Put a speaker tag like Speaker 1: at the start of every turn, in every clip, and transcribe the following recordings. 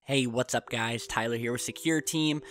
Speaker 1: Hey, what's up guys? Tyler here with Secure Team.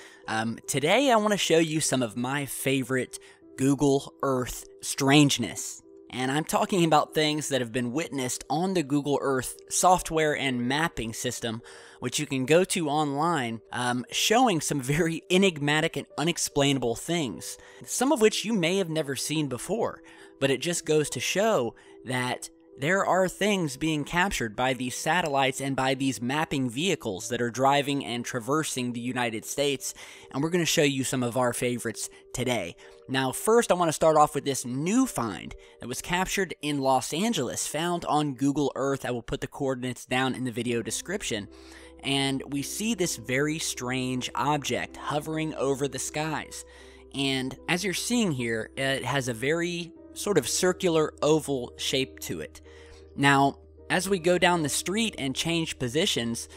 Speaker 1: Today I want to show you some of my favorite Google Earth strangeness. And I'm talking about things that have been witnessed on the Google Earth software and mapping system, which you can go to online, showing some very enigmatic and unexplainable things, some of which you may have never seen before. But it just goes to show that there are things being captured by these satellites and by these mapping vehicles that are driving and traversing the United States, and we're going to show you some of our favorites today. Now, first I want to start off with this new find that was captured in Los Angeles, found on Google Earth. I will put the coordinates down in the video description. And we see this very strange object hovering over the skies. And as you're seeing here, it has a very sort of circular oval shape to it. Now, as we go down the street and change positions,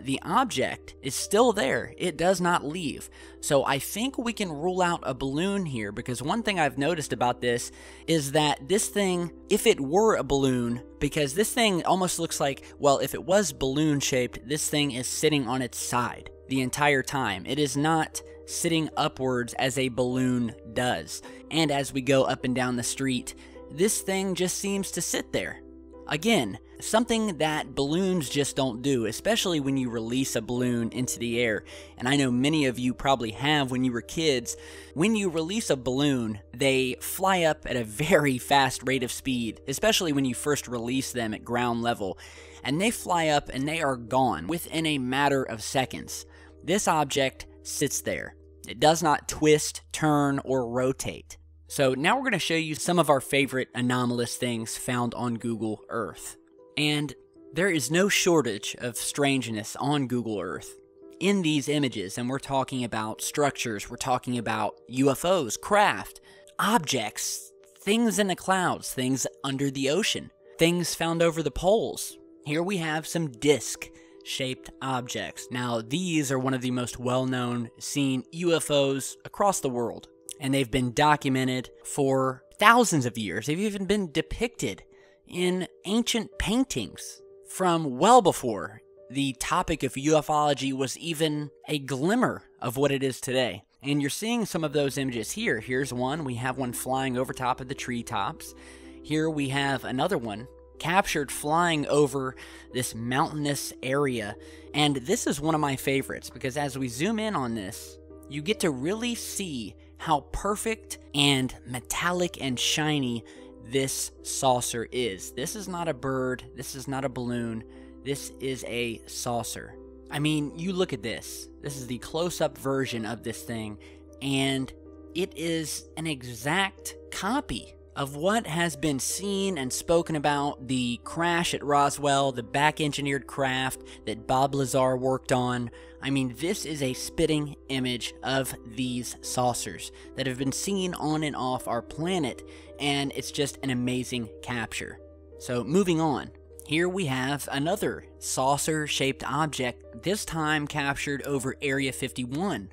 Speaker 1: the object is still there. It does not leave. So I think we can rule out a balloon here, because one thing I've noticed about this is that this thing, if it were a balloon, because this thing almost looks like, well, if it was balloon shaped, this thing is sitting on its side the entire time. It is not sitting upwards as a balloon does. And as we go up and down the street, this thing just seems to sit there. Again, something that balloons just don't do, especially when you release a balloon into the air. And I know many of you probably have when you were kids. When you release a balloon, they fly up at a very fast rate of speed, especially when you first release them at ground level. And they fly up and they are gone within a matter of seconds. This object sits there. It does not twist, turn, or rotate. So now we're going to show you some of our favorite anomalous things found on Google Earth. And there is no shortage of strangeness on Google Earth in these images. And we're talking about structures, we're talking about UFOs, craft, objects, things in the clouds, things under the ocean, things found over the poles. Here we have some disc-shaped objects. Now, these are one of the most well-known seen UFOs across the world, and they've been documented for thousands of years. They've even been depicted in ancient paintings from well before the topic of ufology was even a glimmer of what it is today. And you're seeing some of those images here. Here's one. We have one flying over top of the treetops. Here we have another one captured flying over this mountainous area. And this is one of my favorites, because as we zoom in on this, you get to really see how perfect and metallic and shiny this saucer is. This is not a bird. This is not a balloon. This is a saucer. I mean, you look at this. This is the close-up version of this thing, and it is an exact copy of what has been seen and spoken about, the crash at Roswell, the back-engineered craft that Bob Lazar worked on. I mean, this is a spitting image of these saucers that have been seen on and off our planet, and it's just an amazing capture. So moving on, here we have another saucer-shaped object, this time captured over Area 51.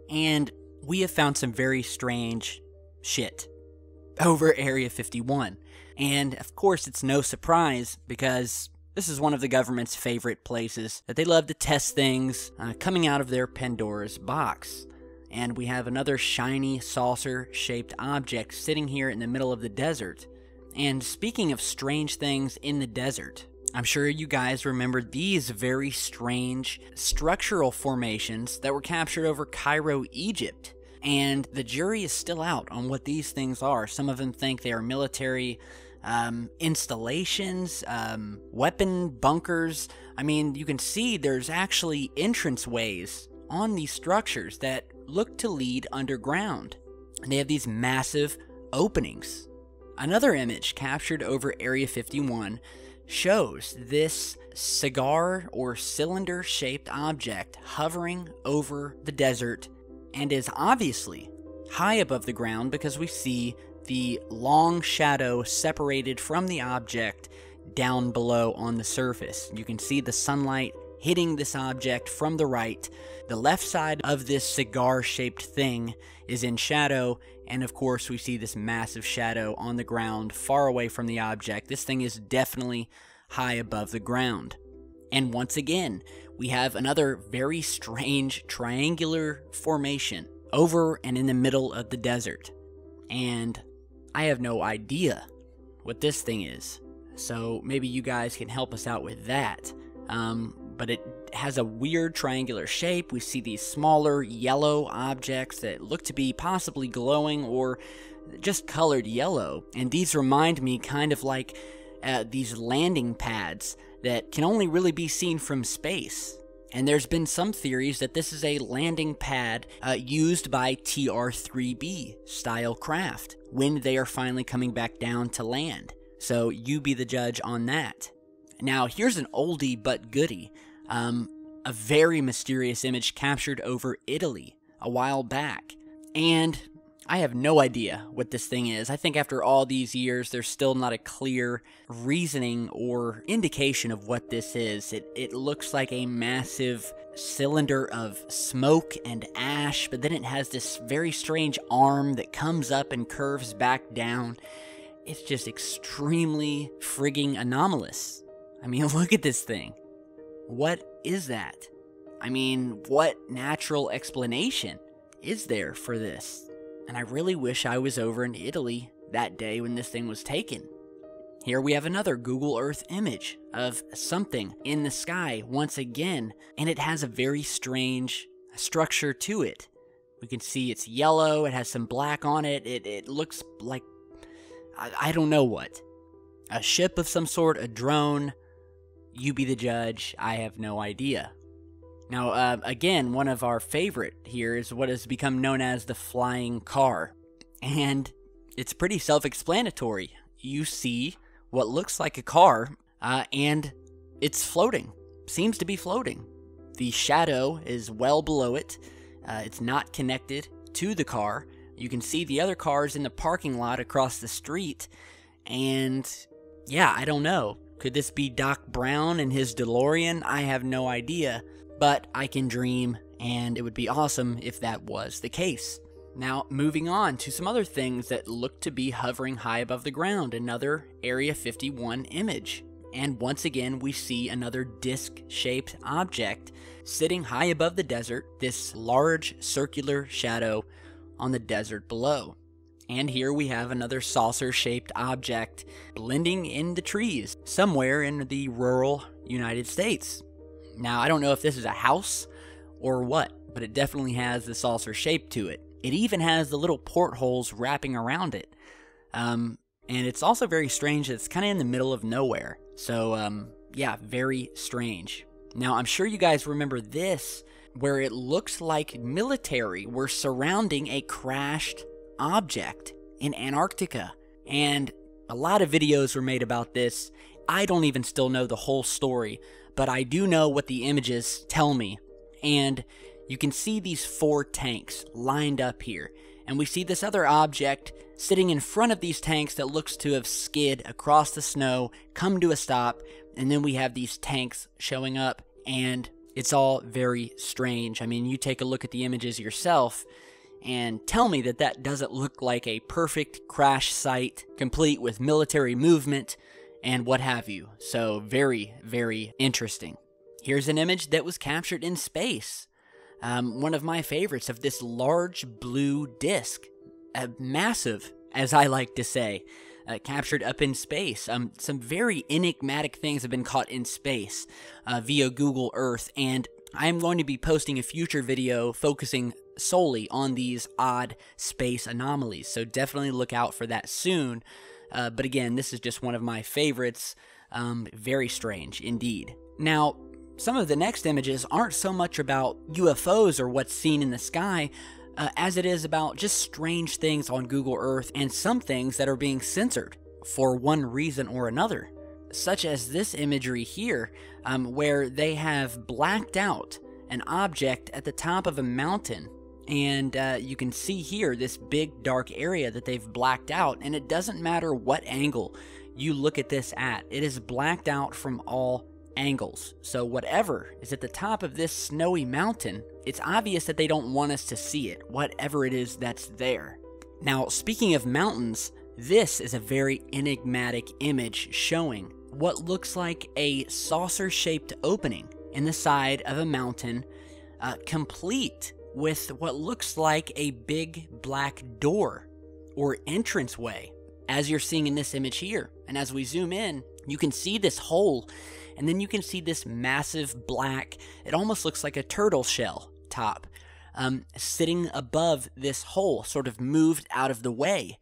Speaker 1: And we have found some very strange shit over Area 51. And of course, it's no surprise, because this is one of the government's favorite places that they love to test things coming out of their Pandora's box. And we have another shiny saucer-shaped object sitting here in the middle of the desert. And speaking of strange things in the desert, I'm sure you guys remember these very strange structural formations that were captured over Cairo, Egypt. And the jury is still out on what these things are. Some of them think they are military installations, weapon bunkers. I mean, you can see there's actually entranceways on these structures that look to lead underground. And they have these massive openings. Another image captured over Area 51 shows this cigar or cylinder-shaped object hovering over the desert, and is obviously high above the ground, because we see the long shadow separated from the object down below on the surface. You can see the sunlight hitting this object from the right. The left side of this cigar-shaped thing is in shadow, and of course we see this massive shadow on the ground far away from the object. This thing is definitely high above the ground. And once again, we have another very strange triangular formation over and in the middle of the desert. And I have no idea what this thing is. So maybe you guys can help us out with that. But it has a weird triangular shape. We see these smaller yellow objects that look to be possibly glowing or just colored yellow. And these remind me kind of like these landing pads that can only really be seen from space. And there's been some theories that this is a landing pad used by TR-3B style craft when they are finally coming back down to land. So you be the judge on that. Now here's an oldie but goodie. A very mysterious image captured over Italy a while back. And I have no idea what this thing is. I think after all these years, there's still not a clear reasoning or indication of what this is. It looks like a massive cylinder of smoke and ash, but then it has this very strange arm that comes up and curves back down. It's just extremely frigging anomalous. I mean, look at this thing. What is that? I mean, what natural explanation is there for this? And I really wish I was over in Italy that day when this thing was taken. Here we have another Google Earth image of something in the sky once again, and it has a very strange structure to it. We can see it's yellow, it has some black on it, it looks like, I don't know what. A ship of some sort, a drone. You be the judge, I have no idea. Now, again, one of our favorite here is what has become known as the flying car. And it's pretty self-explanatory. You see what looks like a car, and it's floating. Seems to be floating. The shadow is well below it. It's not connected to the car. You can see the other cars in the parking lot across the street. And, yeah, I don't know. Could this be Doc Brown and his DeLorean? I have no idea. But I can dream, and it would be awesome if that was the case. Now, moving on to some other things that look to be hovering high above the ground, another Area 51 image. And once again, we see another disc-shaped object sitting high above the desert, this large circular shadow on the desert below. And here we have another saucer-shaped object blending in the trees somewhere in the rural United States. Now, I don't know if this is a house or what, but it definitely has the saucer shape to it. It even has the little portholes wrapping around it. And it's also very strange that it's kind of in the middle of nowhere. So, yeah, very strange. Now, I'm sure you guys remember this, where it looks like military were surrounding a crashed object in Antarctica. And a lot of videos were made about this. I don't even still know the whole story, but I do know what the images tell me. And you can see these 4 tanks lined up here. And we see this other object sitting in front of these tanks that looks to have skid across the snow, come to a stop, and then we have these tanks showing up, and it's all very strange. I mean, you take a look at the images yourself, and tell me that that doesn't look like a perfect crash site, complete with military movement, and what have you. So very, very interesting. Here's an image that was captured in space. One of my favorites of this large blue disc. Massive, as I like to say. Captured up in space. Some very enigmatic things have been caught in space via Google Earth, and I'm going to be posting a future video focusing solely on these odd space anomalies, so definitely look out for that soon. But again, this is just one of my favorites. Very strange indeed. Now, some of the next images aren't so much about UFOs or what's seen in the sky, as it is about just strange things on Google Earth and some things that are being censored for one reason or another. Such as this imagery here, where they have blacked out an object at the top of a mountain. And you can see here this big dark area that they've blacked out, and it doesn't matter what angle you look at this at, it is blacked out from all angles. So whatever is at the top of this snowy mountain, it's obvious that they don't want us to see it, whatever it is that's there. Now, speaking of mountains, this is a very enigmatic image showing what looks like a saucer-shaped opening in the side of a mountain, complete with what looks like a big black door or entranceway, as you're seeing in this image here. And as we zoom in, you can see this hole, and then you can see this massive black, it almost looks like a turtle shell top, sitting above this hole, sort of moved out of the way.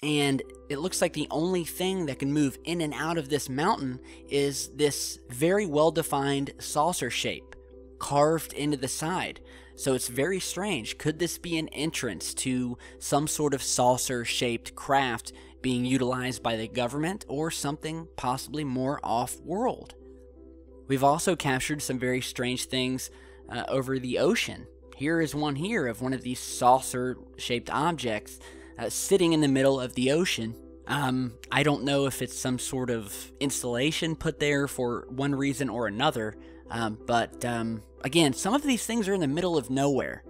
Speaker 1: And it looks like the only thing that can move in and out of this mountain is this very well-defined saucer shape carved into the side. So it's very strange. Could this be an entrance to some sort of saucer-shaped craft being utilized by the government, or something possibly more off-world? We've also captured some very strange things over the ocean. Here is one here of one of these saucer-shaped objects sitting in the middle of the ocean. I don't know if it's some sort of installation put there for one reason or another, but again, some of these things are in the middle of nowhere,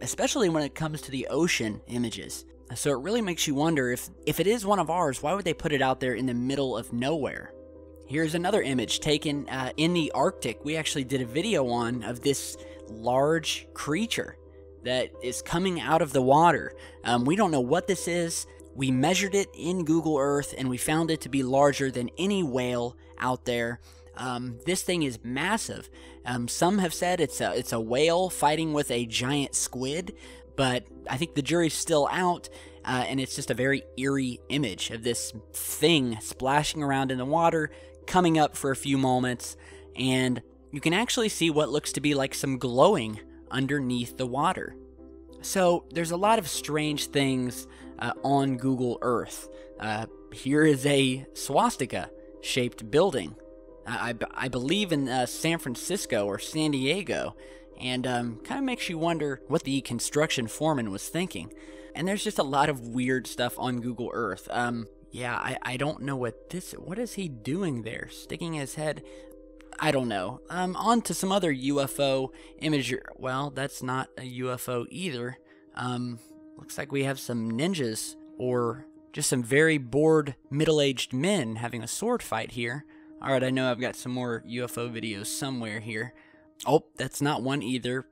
Speaker 1: especially when it comes to the ocean images. So it really makes you wonder, if it is one of ours, why would they put it out there in the middle of nowhere? Here's another image taken in the Arctic. We actually did a video on of this large creature that is coming out of the water. We don't know what this is. We measured it in Google Earth, and we found it to be larger than any whale out there. This thing is massive. Some have said it's a whale fighting with a giant squid, but I think the jury's still out, and it's just a very eerie image of this thing splashing around in the water, coming up for a few moments, and you can actually see what looks to be like some glowing underneath the water. So there's a lot of strange things on Google Earth. Here is a swastika-shaped building. I believe in San Francisco or San Diego, and kind of makes you wonder what the construction foreman was thinking. And there's just a lot of weird stuff on Google Earth. Yeah, I don't know what is he doing there? Sticking his head? I don't know. On to some other UFO imagery. Well, that's not a UFO either. Looks like we have some ninjas, or just some very bored middle-aged men having a sword fight here. Alright, I know I've got some more UFO videos somewhere here. Oh, that's not one either.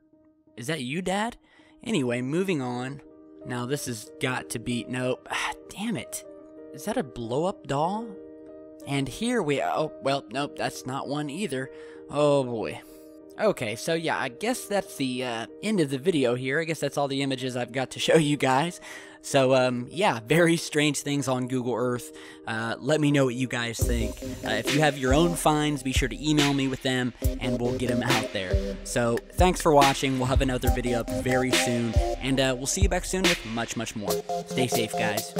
Speaker 1: Is that you, Dad? Anyway, moving on. Now this has got to be... Nope. Damn it. Is that a blow-up doll? And here we... Oh, well, nope, that's not one either. Oh, boy. Okay, so yeah, I guess that's the end of the video here. I guess that's all the images I've got to show you guys. So, yeah, very strange things on Google Earth. Let me know what you guys think. If you have your own finds, be sure to email me with them, and we'll get them out there. So, thanks for watching. We'll have another video up very soon, and we'll see you back soon with much, much more. Stay safe, guys.